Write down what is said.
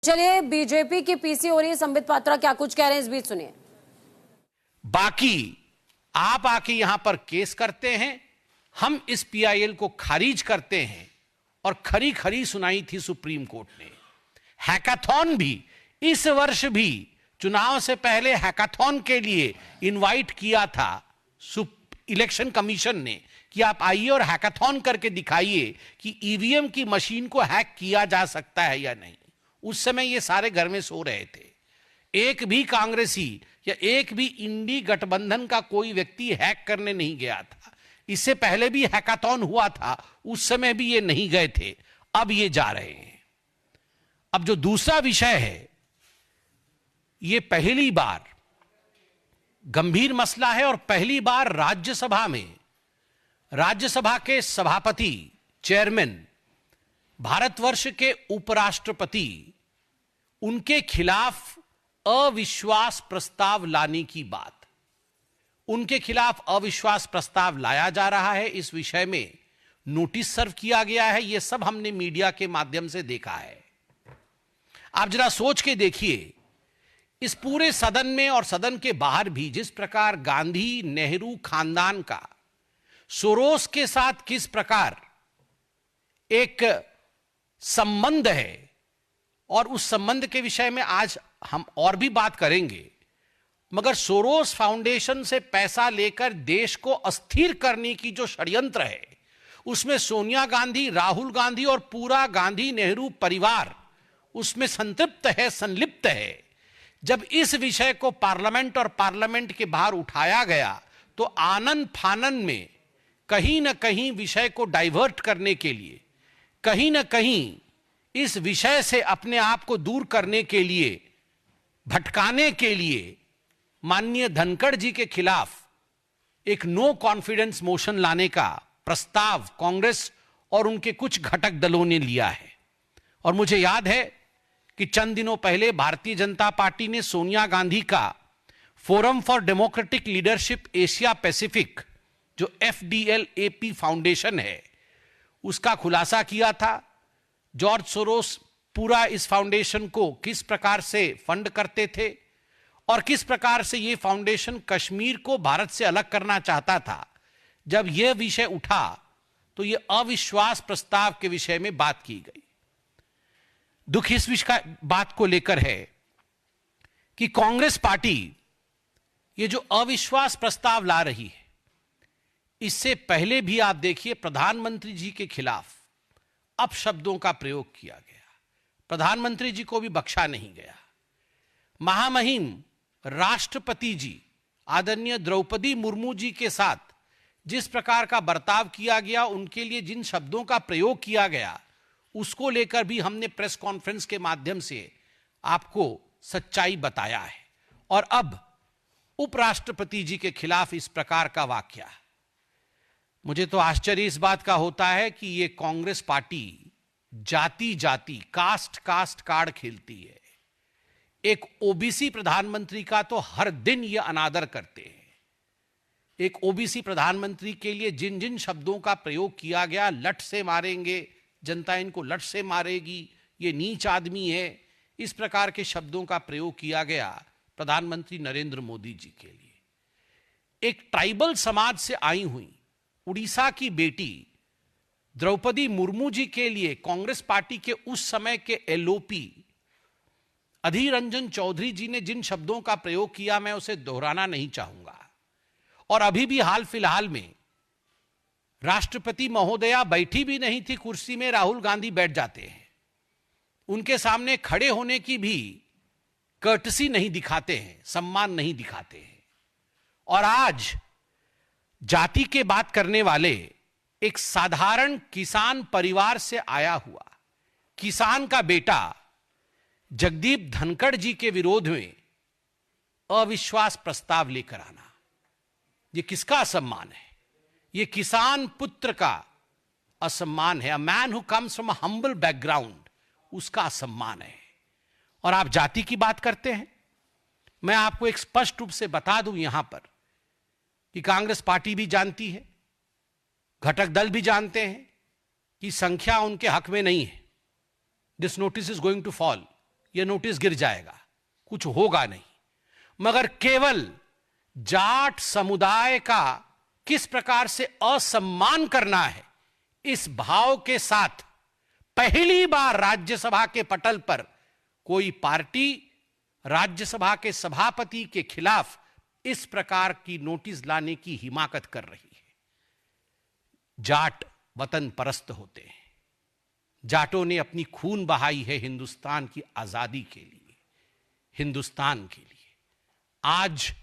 चलिए, बीजेपी की पीसी हो रही है, संबित पात्रा क्या कुछ कह रहे हैं इस बीच सुनिए। बाकी आप आके यहां पर केस करते हैं, हम इस पीआईएल को खारिज करते हैं और खरी खरी सुनाई थी सुप्रीम कोर्ट ने। हैकाथॉन भी इस वर्ष भी चुनाव से पहले हैकाथॉन के लिए इनवाइट किया था इलेक्शन कमीशन ने कि आप आइए और हैकाथॉन करके दिखाइए कि ईवीएम की मशीन को हैक किया जा सकता है या नहीं। उस समय ये सारे घर में सो रहे थे। एक भी कांग्रेसी या एक भी इंडी गठबंधन का कोई व्यक्ति हैक करने नहीं गया था। इससे पहले भी हैकाथॉन हुआ था, उस समय भी ये नहीं गए थे, अब ये जा रहे हैं। अब जो दूसरा विषय है, ये पहली बार गंभीर मसला है और पहली बार राज्यसभा के सभापति, चेयरमैन, भारतवर्ष के उपराष्ट्रपति, उनके खिलाफ अविश्वास प्रस्ताव लाने की बात, उनके खिलाफ अविश्वास प्रस्ताव लाया जा रहा है। इस विषय में नोटिस सर्व किया गया है। यह सब हमने मीडिया के माध्यम से देखा है। आप जरा सोच के देखिए, इस पूरे सदन में और सदन के बाहर भी जिस प्रकार गांधी नेहरू खानदान का सोरोस के साथ किस प्रकार एक संबंध है, और उस संबंध के विषय में आज हम और भी बात करेंगे, मगर सोरोस फाउंडेशन से पैसा लेकर देश को अस्थिर करने की जो षड्यंत्र है, उसमें सोनिया गांधी, राहुल गांधी और पूरा गांधी नेहरू परिवार उसमें संतृप्त है, संलिप्त है। जब इस विषय को पार्लियामेंट और पार्लियामेंट के बाहर उठाया गया तो आनन फानन में कहीं ना कहीं विषय को डाइवर्ट करने के लिए, कहीं ना कहीं इस विषय से अपने आप को दूर करने के लिए, भटकाने के लिए माननीय धनखड़ जी के खिलाफ एक नो कॉन्फिडेंस मोशन लाने का प्रस्ताव कांग्रेस और उनके कुछ घटक दलों ने लिया है। और मुझे याद है कि चंद दिनों पहले भारतीय जनता पार्टी ने सोनिया गांधी का forum for democratic leadership Asia Pacific, जो FDL-AP फाउंडेशन है, उसका खुलासा किया था। जॉर्ज सोरोस पूरा इस फाउंडेशन को किस प्रकार से फंड करते थे और किस प्रकार से यह फाउंडेशन कश्मीर को भारत से अलग करना चाहता था। जब यह विषय उठा तो यह अविश्वास प्रस्ताव के विषय में बात की गई। दुख इस बात को लेकर है कि कांग्रेस पार्टी ये जो अविश्वास प्रस्ताव ला रही है, इससे पहले भी आप देखिए प्रधानमंत्री जी के खिलाफ अपशब्दों का प्रयोग किया गया। प्रधानमंत्री जी को भी बख्शा नहीं गया। महामहिम राष्ट्रपति जी आदरणीय द्रौपदी मुर्मू जी के साथ जिस प्रकार का बर्ताव किया गया, उनके लिए जिन शब्दों का प्रयोग किया गया, उसको लेकर भी हमने प्रेस कॉन्फ्रेंस के माध्यम से आपको सच्चाई बताया है। और अब उपराष्ट्रपति जी के खिलाफ इस प्रकार का वाकया, मुझे तो आश्चर्य इस बात का होता है कि ये कांग्रेस पार्टी जाति जाति, कास्ट कास्ट कार्ड खेलती है। एक ओबीसी प्रधानमंत्री का तो हर दिन ये अनादर करते हैं। एक ओबीसी प्रधानमंत्री के लिए जिन जिन शब्दों का प्रयोग किया गया, लठ से मारेंगे, जनता इनको लठ से मारेगी, ये नीच आदमी है, इस प्रकार के शब्दों का प्रयोग किया गया प्रधानमंत्री नरेंद्र मोदी जी के लिए। एक ट्राइबल समाज से आई हुई उड़ीसा की बेटी द्रौपदी मुर्मू जी के लिए कांग्रेस पार्टी के उस समय के LOP अधीर रंजन चौधरी जी ने जिन शब्दों का प्रयोग किया, मैं उसे दोहराना नहीं चाहूंगा। और अभी भी हाल फिलहाल में राष्ट्रपति महोदया बैठी भी नहीं थी कुर्सी में, राहुल गांधी बैठ जाते हैं। उनके सामने खड़े होने की भी कर्टसी नहीं दिखाते हैं, सम्मान नहीं दिखाते हैं। और आज जाति के बात करने वाले एक साधारण किसान परिवार से आया हुआ किसान का बेटा जगदीप धनखड़ जी के विरोध में अविश्वास प्रस्ताव लेकर आना, यह किसका असम्मान है? यह किसान पुत्र का असम्मान है। A man who comes from a humble background, उसका असम्मान है। और आप जाति की बात करते हैं। मैं आपको एक स्पष्ट रूप से बता दूं यहां पर कि कांग्रेस पार्टी भी जानती है, घटक दल भी जानते हैं कि संख्या उनके हक में नहीं है। This notice is going to fall यह नोटिस गिर जाएगा, कुछ होगा नहीं। मगर केवल जाट समुदाय का किस प्रकार से असम्मान करना है, इस भाव के साथ पहली बार राज्यसभा के पटल पर कोई पार्टी राज्यसभा के सभापति के खिलाफ इस प्रकार की नोटिस लाने की हिमाकत कर रही है। जाट वतन परस्त होते हैं। जाटों ने अपनी खून बहाई है हिंदुस्तान की आजादी के लिए, हिंदुस्तान के लिए। आज